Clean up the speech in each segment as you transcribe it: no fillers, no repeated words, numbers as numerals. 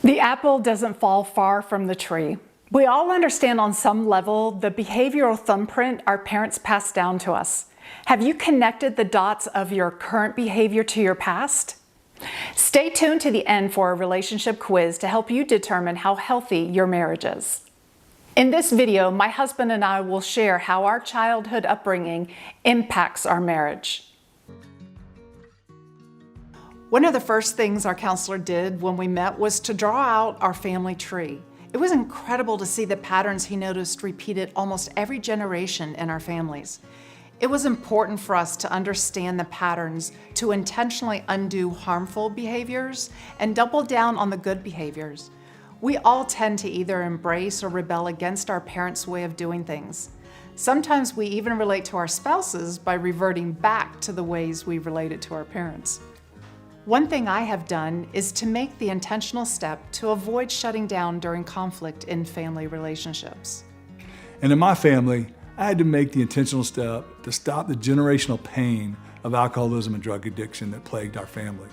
The apple doesn't fall far from the tree. We all understand on some level the behavioral thumbprint our parents passed down to us. Have you connected the dots of your current behavior to your past? Stay tuned to the end for a relationship quiz to help you determine how healthy your marriage is. In this video, my husband and I will share how our childhood upbringing impacts our marriage. One of the first things our counselor did when we met was to draw out our family tree. It was incredible to see the patterns he noticed repeated almost every generation in our families. It was important for us to understand the patterns to intentionally undo harmful behaviors and double down on the good behaviors. We all tend to either embrace or rebel against our parents' way of doing things. Sometimes we even relate to our spouses by reverting back to the ways we related to our parents. One thing I have done is to make the intentional step to avoid shutting down during conflict in family relationships. And in my family, I had to make the intentional step to stop the generational pain of alcoholism and drug addiction that plagued our family.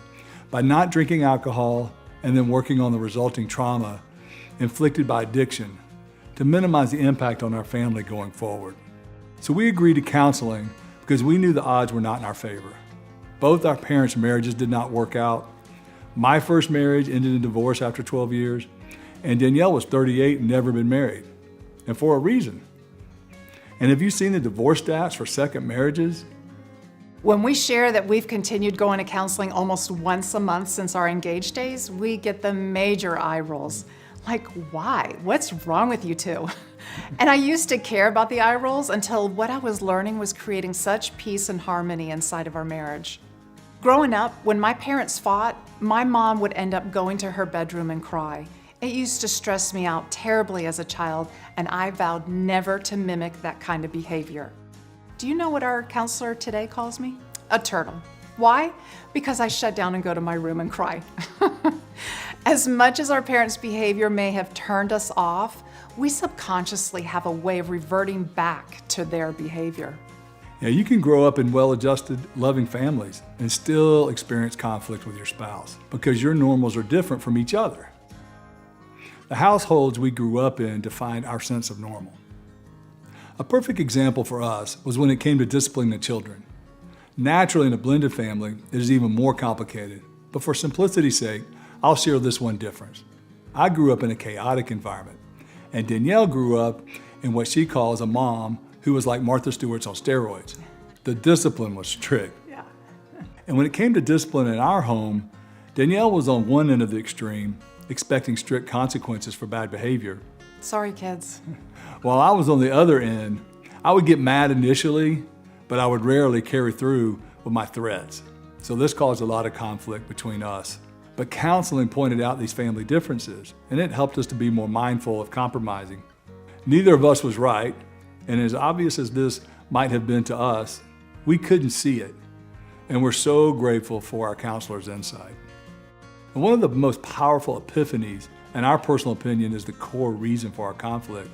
By not drinking alcohol and then working on the resulting trauma inflicted by addiction to minimize the impact on our family going forward. So we agreed to counseling because we knew the odds were not in our favor. Both our parents' marriages did not work out. My first marriage ended in divorce after 12 years, and Danielle was 38 and never been married, and for a reason. And have you seen the divorce stats for second marriages? When we share that we've continued going to counseling almost once a month since our engaged days, we get the major eye rolls. Like, why? What's wrong with you two? And I used to care about the eye rolls until what I was learning was creating such peace and harmony inside of our marriage. Growing up, when my parents fought, my mom would end up going to her bedroom and cry. It used to stress me out terribly as a child, and I vowed never to mimic that kind of behavior. Do you know what our counselor today calls me? A turtle. Why? Because I shut down and go to my room and cry. As much as our parents' behavior may have turned us off, we subconsciously have a way of reverting back to their behavior. Yeah, you can grow up in well-adjusted, loving families and still experience conflict with your spouse because your normals are different from each other. The households we grew up in defined our sense of normal. A perfect example for us was when it came to disciplining the children. Naturally, in a blended family, it is even more complicated, but for simplicity's sake, I'll share this one difference. I grew up in a chaotic environment, and Danielle grew up in what she calls a mom who was like Martha Stewart's on steroids. The discipline was strict. Yeah. And when it came to discipline in our home, Danielle was on one end of the extreme, expecting strict consequences for bad behavior. Sorry, kids. While I was on the other end, I would get mad initially, but I would rarely carry through with my threats. So this caused a lot of conflict between us. But counseling pointed out these family differences, and it helped us to be more mindful of compromising. Neither of us was right, and as obvious as this might have been to us, we couldn't see it. And we're so grateful for our counselor's insight. And one of the most powerful epiphanies, in our personal opinion, is the core reason for our conflict.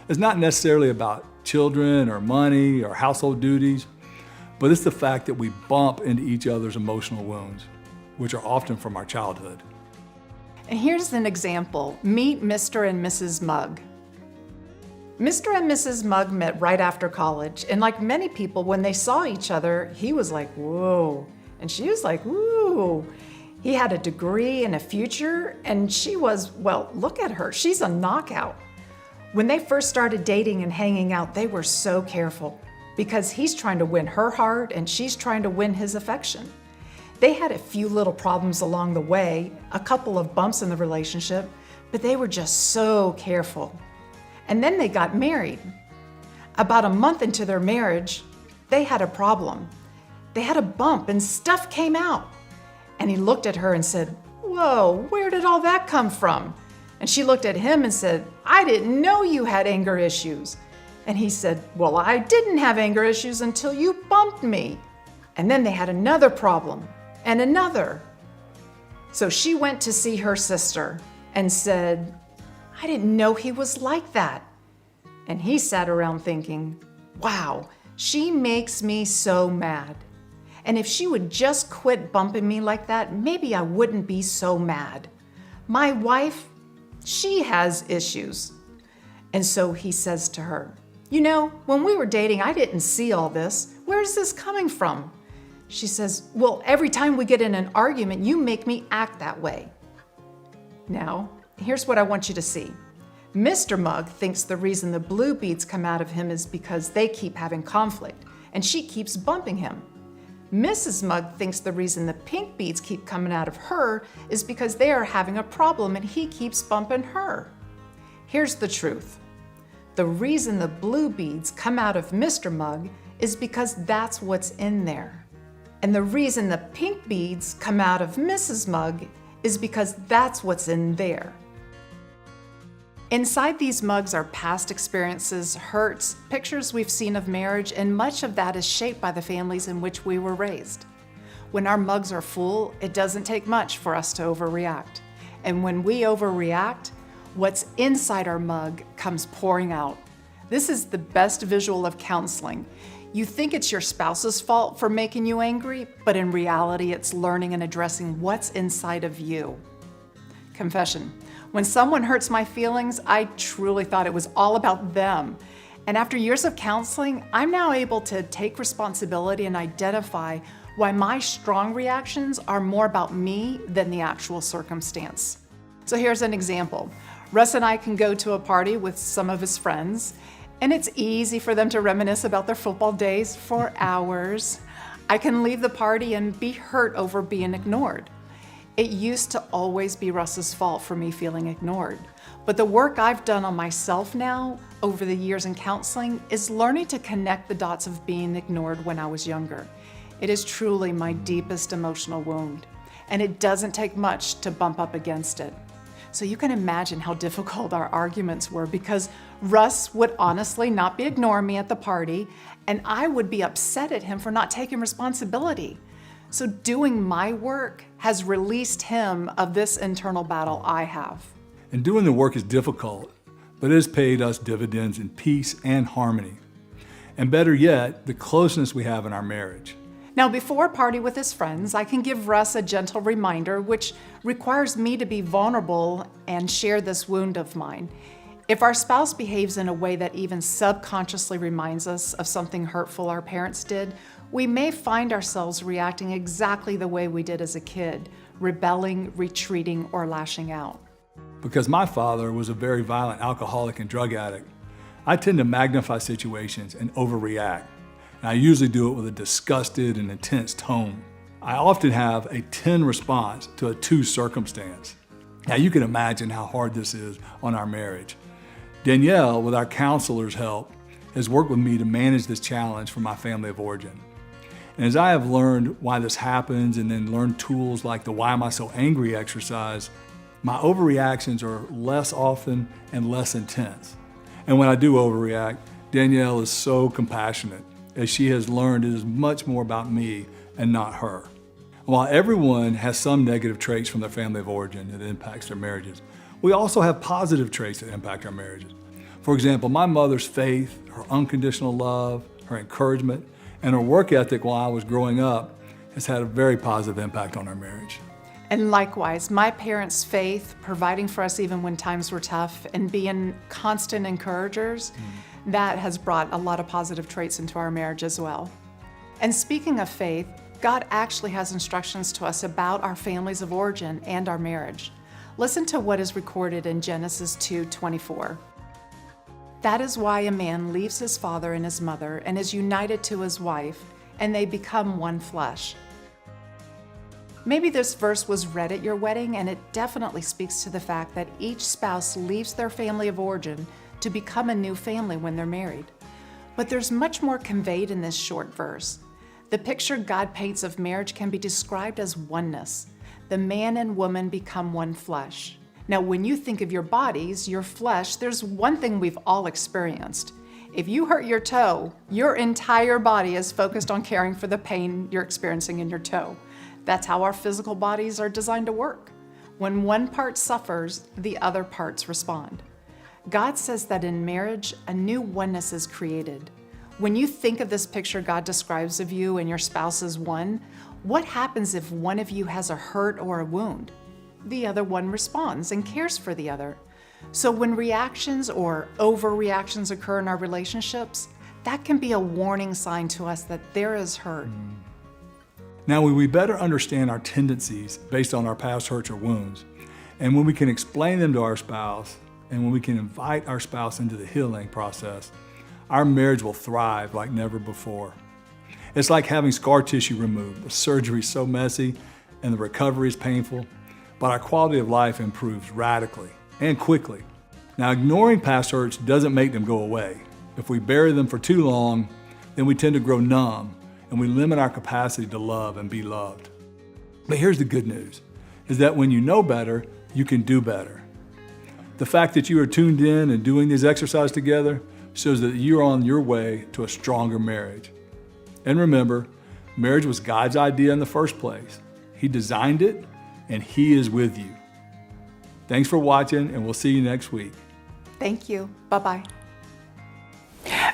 It's not necessarily about children or money or household duties, but it's the fact that we bump into each other's emotional wounds, which are often from our childhood. And here's an example. Meet Mr. and Mrs. Mugg. Mr. and Mrs. Mugg met right after college, and like many people, when they saw each other, he was like, whoa, and she was like, woo. He had a degree and a future, and she was, well, look at her, she's a knockout. When they first started dating and hanging out, they were so careful because he's trying to win her heart and she's trying to win his affection. They had a few little problems along the way, a couple of bumps in the relationship, but they were just so careful. And then they got married. About a month into their marriage, they had a problem. They had a bump and stuff came out. And he looked at her and said, whoa, where did all that come from? And she looked at him and said, I didn't know you had anger issues. And he said, well, I didn't have anger issues until you bumped me. And then they had another problem and another. So she went to see her sister and said, I didn't know he was like that. And he sat around thinking, wow, she makes me so mad. And if she would just quit bumping me like that, maybe I wouldn't be so mad. My wife, she has issues. And so he says to her, you know, when we were dating, I didn't see all this. Where's this coming from? She says, well, every time we get in an argument, you make me act that way. Now, here's what I want you to see. Mr. Mugg thinks the reason the blue beads come out of him is because they keep having conflict, and she keeps bumping him. Mrs. Mugg thinks the reason the pink beads keep coming out of her is because they are having a problem and he keeps bumping her. Here's the truth. The reason the blue beads come out of Mr. Mugg is because that's what's in there. And the reason the pink beads come out of Mrs. Mugg is because that's what's in there. Inside these mugs are past experiences, hurts, pictures we've seen of marriage, and much of that is shaped by the families in which we were raised. When our mugs are full, it doesn't take much for us to overreact. And when we overreact, what's inside our mug comes pouring out. This is the best visual of counseling. You think it's your spouse's fault for making you angry, but in reality, it's learning and addressing what's inside of you. Confession. When someone hurts my feelings, I truly thought it was all about them. And after years of counseling, I'm now able to take responsibility and identify why my strong reactions are more about me than the actual circumstance. So here's an example. Russ and I can go to a party with some of his friends, and it's easy for them to reminisce about their football days for hours. I can leave the party and be hurt over being ignored. It used to always be Russ's fault for me feeling ignored. But the work I've done on myself now, over the years in counseling, is learning to connect the dots of being ignored when I was younger. It is truly my deepest emotional wound, and it doesn't take much to bump up against it. So you can imagine how difficult our arguments were because Russ would honestly not be ignoring me at the party, and I would be upset at him for not taking responsibility. So doing my work has released him of this internal battle I have. And doing the work is difficult, but it has paid us dividends in peace and harmony. And better yet, the closeness we have in our marriage. Now, before a party with his friends, I can give Russ a gentle reminder, which requires me to be vulnerable and share this wound of mine. If our spouse behaves in a way that even subconsciously reminds us of something hurtful our parents did, we may find ourselves reacting exactly the way we did as a kid, rebelling, retreating, or lashing out. Because my father was a very violent alcoholic and drug addict, I tend to magnify situations and overreact. And I usually do it with a disgusted and intense tone. I often have a 10 response to a 2 circumstance. Now you can imagine how hard this is on our marriage. Danielle, with our counselor's help, has worked with me to manage this challenge for my family of origin. And as I have learned why this happens and then learned tools like the Why Am I So Angry exercise, my overreactions are less often and less intense. And when I do overreact, Danielle is so compassionate, as she has learned it is much more about me and not her. While everyone has some negative traits from their family of origin that impacts their marriages, we also have positive traits that impact our marriages. For example, my mother's faith, her unconditional love, her encouragement, and her work ethic while I was growing up has had a very positive impact on our marriage. And likewise, my parents' faith, providing for us even when times were tough, and being constant encouragers, that has brought a lot of positive traits into our marriage as well. And speaking of faith, God actually has instructions to us about our families of origin and our marriage. Listen to what is recorded in Genesis 2:24. That is why a man leaves his father and his mother and is united to his wife, and they become one flesh. Maybe this verse was read at your wedding, and it definitely speaks to the fact that each spouse leaves their family of origin to become a new family when they're married. But there's much more conveyed in this short verse. The picture God paints of marriage can be described as oneness. The man and woman become one flesh. Now, when you think of your bodies, your flesh, there's one thing we've all experienced. If you hurt your toe, your entire body is focused on caring for the pain you're experiencing in your toe. That's how our physical bodies are designed to work. When one part suffers, the other parts respond. God says that in marriage, a new oneness is created. When you think of this picture God describes of you and your spouse as one, what happens if one of you has a hurt or a wound? the other one responds and cares for the other. So when reactions or overreactions occur in our relationships, that can be a warning sign to us that there is hurt. Now, when we better understand our tendencies based on our past hurts or wounds, and when we can explain them to our spouse, and when we can invite our spouse into the healing process, our marriage will thrive like never before. It's like having scar tissue removed. The surgery is so messy and the recovery is painful, but our quality of life improves radically and quickly. Now, ignoring past hurts doesn't make them go away. If we bury them for too long, then we tend to grow numb and we limit our capacity to love and be loved. But here's the good news, is that when you know better, you can do better. The fact that you are tuned in and doing these exercises together shows that you're on your way to a stronger marriage. And remember, marriage was God's idea in the first place. He designed it, and He is with you. Thanks for watching, and we'll see you next week. Thank you. Bye-bye.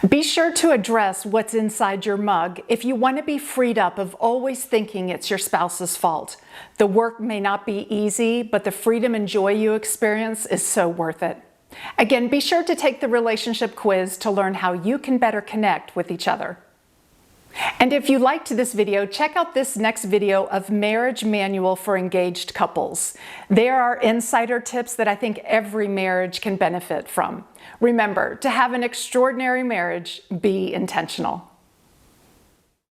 Be sure to address what's inside your mug if you want to be freed up of always thinking it's your spouse's fault. The work may not be easy, but the freedom and joy you experience is so worth it. Again, be sure to take the relationship quiz to learn how you can better connect with each other. And if you liked this video, check out this next video of Marriage Manual for Engaged Couples. There are insider tips that I think every marriage can benefit from. Remember, to have an extraordinary marriage, be intentional.